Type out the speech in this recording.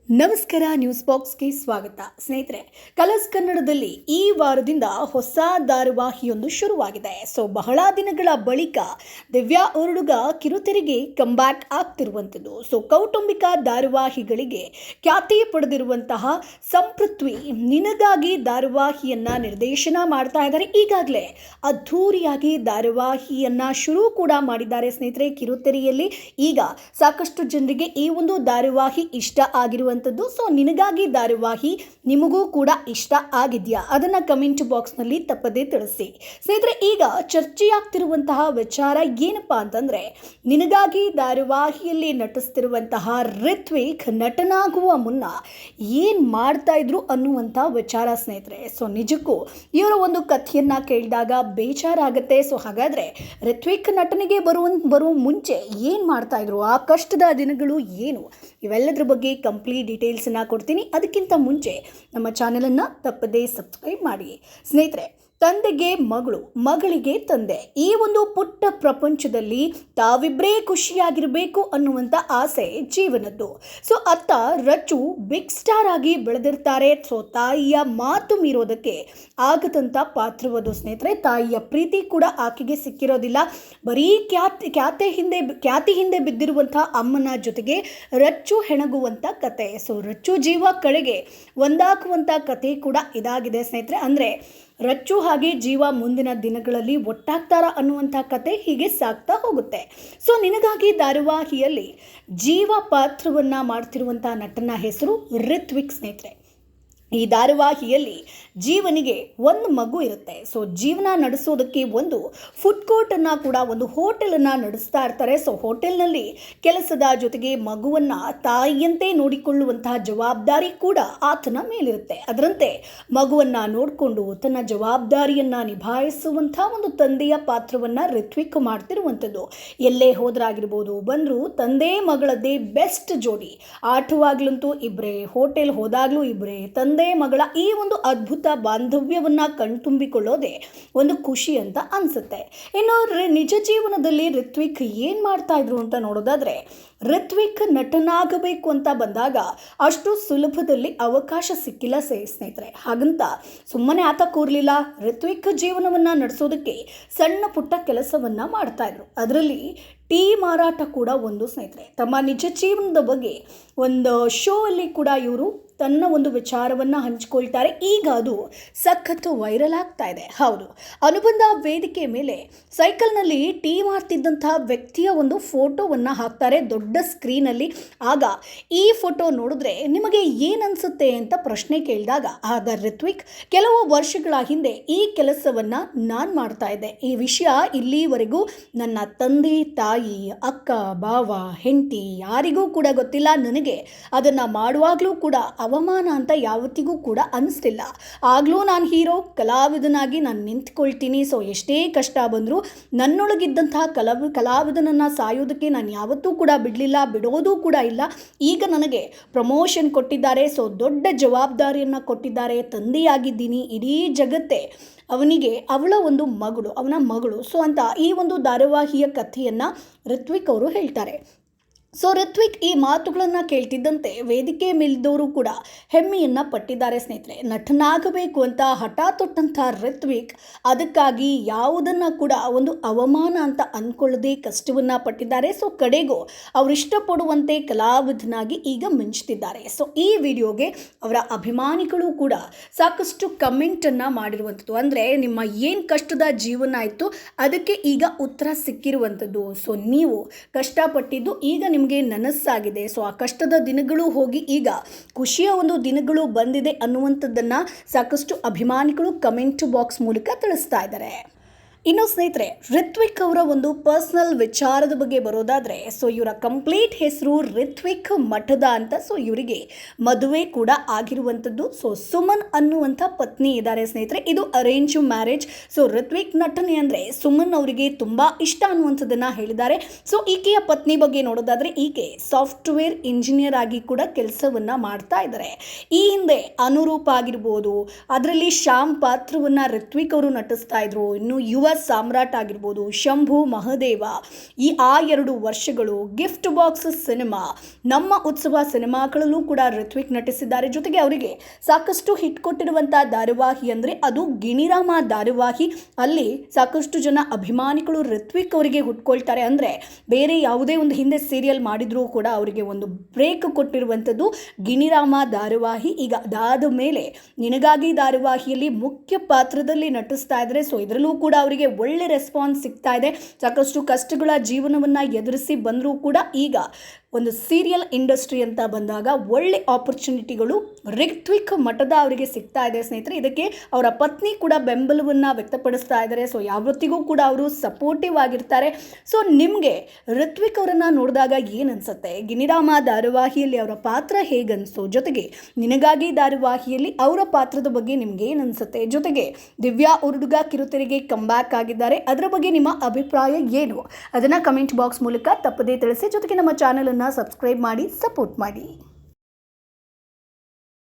ನಮಸ್ಕಾರ, ನ್ಯೂಸ್ ಬಾಕ್ಸ್ಗೆ ಸ್ವಾಗತ. ಸ್ನೇಹಿತರೆ, ಕಲರ್ಸ್ ಕನ್ನಡದಲ್ಲಿ ಈ ವಾರದಿಂದ ಹೊಸ ಧಾರಾವಾಹಿಯೊಂದು ಶುರುವಾಗಿದೆ. ಬಹಳ ದಿನಗಳ ಬಳಿಕ ದಿವ್ಯಾ ಉರುಡುಗ ಕಿರುತೆರೆಗೆ ಕಂಬ್ಯಾಕ್ ಆಗ್ತಿರುವಂಥದ್ದು. ಕೌಟುಂಬಿಕ ಧಾರಾವಾಹಿಗಳಿಗೆ ಖ್ಯಾತಿ ಪಡೆದಿರುವಂತಹ ಸಂಪೃಥ್ವಿ ನಿನಗಾಗಿ ಧಾರಾವಾಹಿಯನ್ನ ನಿರ್ದೇಶನ ಮಾಡ್ತಾ ಇದ್ದಾರೆ. ಈಗಾಗಲೇ ಅದ್ಧೂರಿಯಾಗಿ ಧಾರಾವಾಹಿಯನ್ನ ಶುರು ಕೂಡ ಮಾಡಿದ್ದಾರೆ ಸ್ನೇಹಿತರೆ. ಕಿರುತೆರೆಯಲ್ಲಿ ಈಗ ಸಾಕಷ್ಟು ಜನರಿಗೆ ಈ ಒಂದು ಧಾರಾವಾಹಿ ಇಷ್ಟ ಆಗಿರುವಂಥದ್ದು. ನಿನಗಾಗಿ ಧಾರಾವಾಹಿ ನಿಮಗೂ ಕೂಡ ಇಷ್ಟ ಆಗಿದೆಯಾ? ಅದನ್ನ ಕಮೆಂಟ್ ಬಾಕ್ಸ್ ನಲ್ಲಿ ತಪ್ಪದೇ ತಿಳಿಸಿ. ಸ್ನೇಹಿತರೆ, ಈಗ ಚರ್ಚೆಯಾಗ್ತಿರುವಂತಹ ವಿಚಾರ ಏನಪ್ಪಾ ಅಂತಂದ್ರೆ, ನಿನಗಾಗಿ ಧಾರಾವಾಹಿಯಲ್ಲಿ ನಟಿಸ್ತಿರುವಂತಹ ರಿತ್ವಿಕ್ ನಟನಾಗುವ ಮುನ್ನ ಏನ್ ಮಾಡ್ತಾ ಇದ್ರು ಅನ್ನುವಂತ ವಿಚಾರ ಸ್ನೇಹಿತರೆ. ನಿಜಕ್ಕೂ ಇವರ ಒಂದು ಕಥೆಯನ್ನ ಕೇಳಿದಾಗ ಬೇಜಾರಾಗುತ್ತೆ. ಹಾಗಾದ್ರೆ ರಿತ್ವಿಕ್ ನಟನೆಗೆ ಬರುವ ಮುಂಚೆ ಏನ್ ಮಾಡ್ತಾ ಇದ್ರು, ಆ ಕಷ್ಟದ ದಿನಗಳು ಏನು, ಇವೆಲ್ಲದರ ಬಗ್ಗೆ ಕಂಪ್ಲೀಟ್ ಡೀಟೇಲ್ಸನ್ನು ಕೊಡ್ತೀನಿ. ಅದಕ್ಕಿಂತ ಮುಂಚೆ ನಮ್ಮ ಚಾನೆಲನ್ನು ತಪ್ಪದೇ ಸಬ್ಸ್ಕ್ರೈಬ್ ಮಾಡಿ. ಸ್ನೇಹಿತರೆ, ತಂದೆಗೆ ಮಗಳು, ಮಗಳಿಗೆ ತಂದೆ, ಈ ಒಂದು ಪುಟ್ಟ ಪ್ರಪಂಚದಲ್ಲಿ ತಾವಿಬ್ಬರೇ ಖುಷಿಯಾಗಿರಬೇಕು ಅನ್ನುವಂಥ ಆಸೆ ಜೀವನದ್ದು. ಅತ್ತ ರಚ್ಚು ಬಿಗ್ ಸ್ಟಾರ್ ಆಗಿ ಬೆಳೆದಿರ್ತಾರೆ. ತಾಯಿಯ ಮಾತು ಮೀರೋದಕ್ಕೆ ಆಗದಂಥ ಪಾತ್ರವದು ಸ್ನೇಹಿತರೆ. ತಾಯಿಯ ಪ್ರೀತಿ ಕೂಡ ಆಕೆಗೆ ಸಿಕ್ಕಿರೋದಿಲ್ಲ. ಬರೀ ಖ್ಯಾತಿ ಹಿಂದೆ ಬಿದ್ದಿರುವಂಥ ಅಮ್ಮನ ಜೊತೆಗೆ ರಚ್ಚು ಹೆಣಗುವಂಥ ಕತೆ. ರಚ್ಚು ಜೀವ ಕಡೆಗೆ ಒಂದಾಗುವಂಥ ಕತೆ ಕೂಡ ಇದಾಗಿದೆ ಸ್ನೇಹಿತರೆ. ಅಂದರೆ ರಚ್ಚು ಹಾಗೆ ಜೀವ ಮುಂದಿನ ದಿನಗಳಲ್ಲಿ ಒಟ್ಟಾಗ್ತಾರ ಅನ್ನುವಂಥ ಕತೆ ಹೀಗೆ ಸಾಗ್ತಾ ಹೋಗುತ್ತೆ. ನಿನಗಾಗಿ ಧಾರಾವಾಹಿಯಲ್ಲಿ ಜೀವ ಪಾತ್ರವನ್ನ ಮಾಡ್ತಿರುವಂಥ ನಟನ ಹೆಸರು ರಿತ್ವಿಕ್ ಸ್ನೇಹಿತರೆ. ಈ ಧಾರಾವಾಹಿಯಲ್ಲಿ ಜೀವನಿಗೆ ಒಂದು ಮಗು ಇರುತ್ತೆ. ಜೀವನ ನಡೆಸೋದಕ್ಕೆ ಒಂದು ಫುಡ್ ಕೋರ್ಟನ್ನು ಕೂಡ, ಒಂದು ಹೋಟೆಲನ್ನು ನಡೆಸ್ತಾ ಇರ್ತಾರೆ. ಹೋಟೆಲ್ನಲ್ಲಿ ಕೆಲಸದ ಜೊತೆಗೆ ಮಗುವನ್ನು ತಾಯಿಯಂತೆ ನೋಡಿಕೊಳ್ಳುವಂತಹ ಜವಾಬ್ದಾರಿ ಕೂಡ ಆತನ ಮೇಲಿರುತ್ತೆ. ಅದರಂತೆ ಮಗುವನ್ನು ನೋಡಿಕೊಂಡು ತನ್ನ ಜವಾಬ್ದಾರಿಯನ್ನು ನಿಭಾಯಿಸುವಂಥ ಒಂದು ತಂದೆಯ ಪಾತ್ರವನ್ನು ರಿತ್ವಿಕ್ ಮಾಡ್ತಿರುವಂಥದ್ದು. ಎಲ್ಲೇ ಹೋದ್ರಾಗಿರ್ಬೋದು, ಬಂದರೂ ತಂದೆ ಮಗಳದ್ದೇ ಬೆಸ್ಟ್ ಜೋಡಿ. ಆಟವಾಗ್ಲಂತೂ ಇಬ್ಬರೇ, ಹೋಟೆಲ್ ಹೋದಾಗಲೂ ಇಬ್ಬರೇ, ತಂದೆ ಮಗಳ ಈ ಒಂದು ಅದ್ಭುತ ಬಾಂಧವ್ಯವನ್ನ ಕಣ್ತುಂಬಿಕೊಳ್ಳೋದೇ ಒಂದು ಖುಷಿ ಅಂತ ಅನ್ಸುತ್ತೆ. ಇನ್ನು ನಿಜ ಜೀವನದಲ್ಲಿ ರಿತ್ವಿಕ್ ಏನ್ ಮಾಡ್ತಾ ಇದ್ರು ಅಂತ ನೋಡೋದಾದ್ರೆ, ರಿತ್ವಿಕ್ ನಟನಾಗಬೇಕು ಅಂತ ಬಂದಾಗ ಅಷ್ಟು ಸುಲಭದಲ್ಲಿ ಅವಕಾಶ ಸಿಕ್ಕಿಲ್ಲ ಸ್ನೇಹಿತರೆ. ಹಾಗಂತ ಸುಮ್ಮನೆ ಆತ ಕೂರ್ಲಿಲ್ಲ. ರಿತ್ವಿಕ್ ಜೀವನವನ್ನ ನಡೆಸೋದಕ್ಕೆ ಸಣ್ಣ ಪುಟ್ಟ ಕೆಲಸವನ್ನ ಮಾಡ್ತಾ ಇದ್ರು. ಅದರಲ್ಲಿ ಟೀ ಮಾರಾಟ ಕೂಡ ಒಂದು ಸ್ನೇಹಿತರೆ. ತಮ್ಮ ನಿಜ ಜೀವನದ ಬಗ್ಗೆ ಒಂದು ಶೋ ಅಲ್ಲಿ ಕೂಡ ಇವರು ತನ್ನ ಒಂದು ವಿಚಾರವನ್ನು ಹಂಚಿಕೊಳ್ತಾರೆ. ಈಗ ಅದು ಸಖತ್ತು ವೈರಲ್ ಆಗ್ತಾ ಇದೆ. ಹೌದು, ಅನುಬಂಧ ವೇದಿಕೆ ಮೇಲೆ ಸೈಕಲ್ನಲ್ಲಿ ಟೀ ಮಾಡ್ತಿದ್ದಂತಹ ವ್ಯಕ್ತಿಯ ಒಂದು ಫೋಟೋವನ್ನು ಹಾಕ್ತಾರೆ ದೊಡ್ಡ ಸ್ಕ್ರೀನಲ್ಲಿ. ಆಗ ಈ ಫೋಟೋ ನೋಡಿದ್ರೆ ನಿಮಗೆ ಏನನ್ಸುತ್ತೆ ಅಂತ ಪ್ರಶ್ನೆ ಕೇಳಿದಾಗ ಆಗ ರಿತ್ವಿಕ್, ಕೆಲವು ವರ್ಷಗಳ ಹಿಂದೆ ಈ ಕೆಲಸವನ್ನು ನಾನು ಮಾಡ್ತಾ ಇದ್ದೆ. ಈ ವಿಷಯ ಇಲ್ಲಿವರೆಗೂ ನನ್ನ ತಂದೆ, ತಾಯಿ, ಅಕ್ಕ, ಬಾವ, ಹೆಂಡತಿ ಯಾರಿಗೂ ಕೂಡ ಗೊತ್ತಿಲ್ಲ. ನನಗೆ ಅದನ್ನು ಮಾಡುವಾಗಲೂ ಕೂಡ ಅವಮಾನ ಅಂತ ಯಾವತ್ತಿಗೂ ಕೂಡ ಅನಿಸ್ತಿಲ್ಲ. ಆಗಲೂ ನಾನು ಹೀರೋ, ಕಲಾವಿದನಾಗಿ ನಾನು ನಿಂತ್ಕೊಳ್ತೀನಿ. ಎಷ್ಟೇ ಕಷ್ಟ ಬಂದರೂ ನನ್ನೊಳಗಿದ್ದಂತಹ ಕಲಾವಿದನನ್ನು ಸಾಯೋದಕ್ಕೆ ನಾನು ಯಾವತ್ತೂ ಕೂಡ ಬಿಡೋದು ಕೂಡ ಇಲ್ಲ. ಈಗ ನನಗೆ ಪ್ರಮೋಷನ್ ಕೊಟ್ಟಿದ್ದಾರೆ. ದೊಡ್ಡ ಜವಾಬ್ದಾರಿಯನ್ನು ಕೊಟ್ಟಿದ್ದಾರೆ. ತಂದೆಯಾಗಿದ್ದೀನಿ. ಇಡೀ ಜಗತ್ತೇ ಅವನ ಮಗಳು ಅಂತ ಈ ಒಂದು ಧಾರಾವಾಹಿಯ ಕಥೆಯನ್ನು ರಿತ್ವಿಕ್ ಅವರು ಹೇಳ್ತಾರೆ. ರಿತ್ವಿಕ್ ಈ ಮಾತುಗಳನ್ನು ಕೇಳ್ತಿದ್ದಂತೆ ವೇದಿಕೆ ಮೇಲಿದ್ದವರು ಕೂಡ ಹೆಮ್ಮೆಯನ್ನು ಪಟ್ಟಿದ್ದಾರೆ ಸ್ನೇಹಿತರೆ. ನಟನಾಗಬೇಕು ಅಂತ ಹಠ ತೊಟ್ಟಂಥ ರಿತ್ವಿಕ್ ಅದಕ್ಕಾಗಿ ಯಾವುದನ್ನು ಕೂಡ ಒಂದು ಅವಮಾನ ಅಂತ ಅಂದ್ಕೊಳ್ಳದೆ ಕಷ್ಟವನ್ನು ಪಟ್ಟಿದ್ದಾರೆ. ಕಡೆಗೂ ಅವರು ಇಷ್ಟಪಡುವಂತೆ ಕಲಾವಿದನಾಗಿ ಈಗ ಮಿಂಚ್ತಿದ್ದಾರೆ. ಈ ವಿಡಿಯೋಗೆ ಅವರ ಅಭಿಮಾನಿಗಳು ಕೂಡ ಸಾಕಷ್ಟು ಕಮೆಂಟನ್ನು ಮಾಡಿರುವಂಥದ್ದು. ಅಂದರೆ ನಿಮ್ಮ ಏನು ಕಷ್ಟದ ಜೀವನ ಆಯಿತು ಅದಕ್ಕೆ ಈಗ ಉತ್ತರ ಸಿಕ್ಕಿರುವಂಥದ್ದು. ನೀವು ಕಷ್ಟಪಟ್ಟಿದ್ದು ಈಗ ನಿಮಗೆ ನನಸಾಗಿದೆ. ಆ ಕಷ್ಟದ ದಿನಗಳು ಹೋಗಿ ಈಗ ಖುಷಿಯ ಒಂದು ದಿನಗಳು ಬಂದಿದೆ ಅನ್ನುವಂಥದ್ದನ್ನು ಸಾಕಷ್ಟು ಅಭಿಮಾನಿಗಳು ಕಮೆಂಟ್ ಬಾಕ್ಸ್ ಮೂಲಕ ತಿಳಿಸ್ತಾ ಇದ್ದಾರೆ. ಇನ್ನು ಸ್ನೇಹಿತರೆ, ರಿತ್ವಿಕ್ ಅವರ ಒಂದು ಪರ್ಸನಲ್ ವಿಚಾರದ ಬಗ್ಗೆ ಬರೋದಾದರೆ, ಇವರ ಕಂಪ್ಲೀಟ್ ಹೆಸರು ರಿತ್ವಿಕ್ ಮಠದ ಅಂತ. ಇವರಿಗೆ ಮದುವೆ ಕೂಡ ಆಗಿರುವಂಥದ್ದು. ಸುಮನ್ ಅನ್ನುವಂಥ ಪತ್ನಿ ಇದ್ದಾರೆ ಸ್ನೇಹಿತರೆ. ಇದು ಅರೇಂಜ್ ಮ್ಯಾರೇಜ್. ರಿತ್ವಿಕ್ ನಟನೆ ಅಂದರೆ ಸುಮನ್ ಅವರಿಗೆ ತುಂಬ ಇಷ್ಟ ಅನ್ನುವಂಥದ್ದನ್ನು ಹೇಳಿದ್ದಾರೆ. ಈಕೆಯ ಪತ್ನಿ ಬಗ್ಗೆ ನೋಡೋದಾದರೆ, ಈಕೆ ಸಾಫ್ಟ್ವೇರ್ ಇಂಜಿನಿಯರ್ ಆಗಿ ಕೂಡ ಕೆಲಸವನ್ನು ಮಾಡ್ತಾ ಇದ್ದಾರೆ. ಈ ಹಿಂದೆ ಅನುರೂಪ ಆಗಿರ್ಬೋದು, ಅದರಲ್ಲಿ ಶ್ಯಾಮ್ ಪಾತ್ರವನ್ನು ರಿತ್ವಿಕ್ ಅವರು ನಟಿಸ್ತಾ ಇದ್ರು. ಇನ್ನು ಯುವ ಸಾಮ್ರಾಟ್ ಆಗಿರ್ಬೋದು, ಶಂಭು ಮಹದೇವ, ಆ 2 ವರ್ಷಗಳು, ಗಿಫ್ಟ್ ಬಾಕ್ಸ್ ಸಿನಿಮಾ, ನಮ್ಮ ಉತ್ಸವ ಸಿನಿಮಾಗಳಲ್ಲೂ ಕೂಡ ಋತ್ವಿಕ್ ನಟಿಸಿದ್ದಾರೆ. ಜೊತೆಗೆ ಅವರಿಗೆ ಸಾಕಷ್ಟು ಹಿಟ್ ಕೊಟ್ಟಿರುವಂಥ ಧಾರಾವಾಹಿ ಅಂದರೆ ಅದು ಗಿಣಿರಾಮ ಧಾರಾವಾಹಿ. ಅಲ್ಲಿ ಸಾಕಷ್ಟು ಜನ ಅಭಿಮಾನಿಗಳು ಋತ್ವಿಕ್ ಅವರಿಗೆ ಹುಟ್ಕೊಳ್ತಾರೆ. ಅಂದರೆ ಬೇರೆ ಯಾವುದೇ ಒಂದು ಹಿಂದೆ ಸೀರಿಯಲ್ ಮಾಡಿದರೂ ಕೂಡ ಅವರಿಗೆ ಒಂದು ಬ್ರೇಕ್ ಕೊಟ್ಟಿರುವಂಥದ್ದು ಗಿಣಿರಾಮ ಧಾರಾವಾಹಿ. ಈಗ ಅದಾದ ಮೇಲೆ ನಿನಗಾಗಿ ಧಾರಾವಾಹಿಯಲ್ಲಿ ಮುಖ್ಯ ಪಾತ್ರದಲ್ಲಿ ನಟಿಸ್ತಾ ಇದ್ದಾರೆ. ಸೊ ಇದರಲ್ಲೂ ಕೂಡ ಅವರಿಗೆ ಒಳ್ಳೆ ರೆಸ್ಪಾನ್ಸ್ ಸಿಗ್ತಾ ಇದೆ. ಸಾಕಷ್ಟು ಕಷ್ಟಗಳ ಜೀವನವನ್ನು ಎದುರಿಸಿ ಬಂದರೂ ಕೂಡ ಈಗ ಒಂದು ಸೀರಿಯಲ್ ಇಂಡಸ್ಟ್ರಿ ಅಂತ ಬಂದಾಗ ಒಳ್ಳೆ ಆಪರ್ಚುನಿಟಿಗಳು ಋತ್ವಿಕ್ ಮಠದ ಅವರಿಗೆ ಸಿಗ್ತಾ ಇದೆ ಸ್ನೇಹಿತರೆ. ಇದಕ್ಕೆ ಅವರ ಪತ್ನಿ ಕೂಡ ಬೆಂಬಲವನ್ನು ವ್ಯಕ್ತಪಡಿಸ್ತಾ ಇದ್ದಾರೆ. ಸೊ ಯಾವತ್ತಿಗೂ ಕೂಡ ಅವರು ಸಪೋರ್ಟಿವ್ ಆಗಿರ್ತಾರೆ. ಸೊ ನಿಮಗೆ ಋತ್ವಿಕ್ ಅವರನ್ನು ನೋಡಿದಾಗ ಏನು ಅನಿಸುತ್ತೆ? ಗಿಣಿರಾಮ ಧಾರಾವಾಹಿಯಲ್ಲಿ ಅವರ ಪಾತ್ರ ಹೇಗನ್ನಿಸ್ತು? ಜೊತೆಗೆ ನಿನಗಾಗಿ ಧಾರಾವಾಹಿಯಲ್ಲಿ ಅವರ ಪಾತ್ರದ ಬಗ್ಗೆ ನಿಮ್ಗೆ ಏನು ಅನಿಸುತ್ತೆ? ಜೊತೆಗೆ ದಿವ್ಯಾ ಉರುಡುಗ ಕಿರುತೆರೆಗೆ ಕಂಬ್ಯಾಕ್ ಆಗಿದ್ದಾರೆ. ಅದರ ಬಗ್ಗೆ ನಿಮ್ಮ ಅಭಿಪ್ರಾಯ ಏನು? ಅದನ್ನು ಕಮೆಂಟ್ ಬಾಕ್ಸ್ ಮೂಲಕ ತಪ್ಪದೇ ತಿಳಿಸಿ. ಜೊತೆಗೆ ನಮ್ಮ ಚಾನಲನ್ನು ಸಬ್ಸ್ಕ್ರೈಬ್ ಮಾಡಿ ಸಪೋರ್ಟ್ ಮಾಡಿ.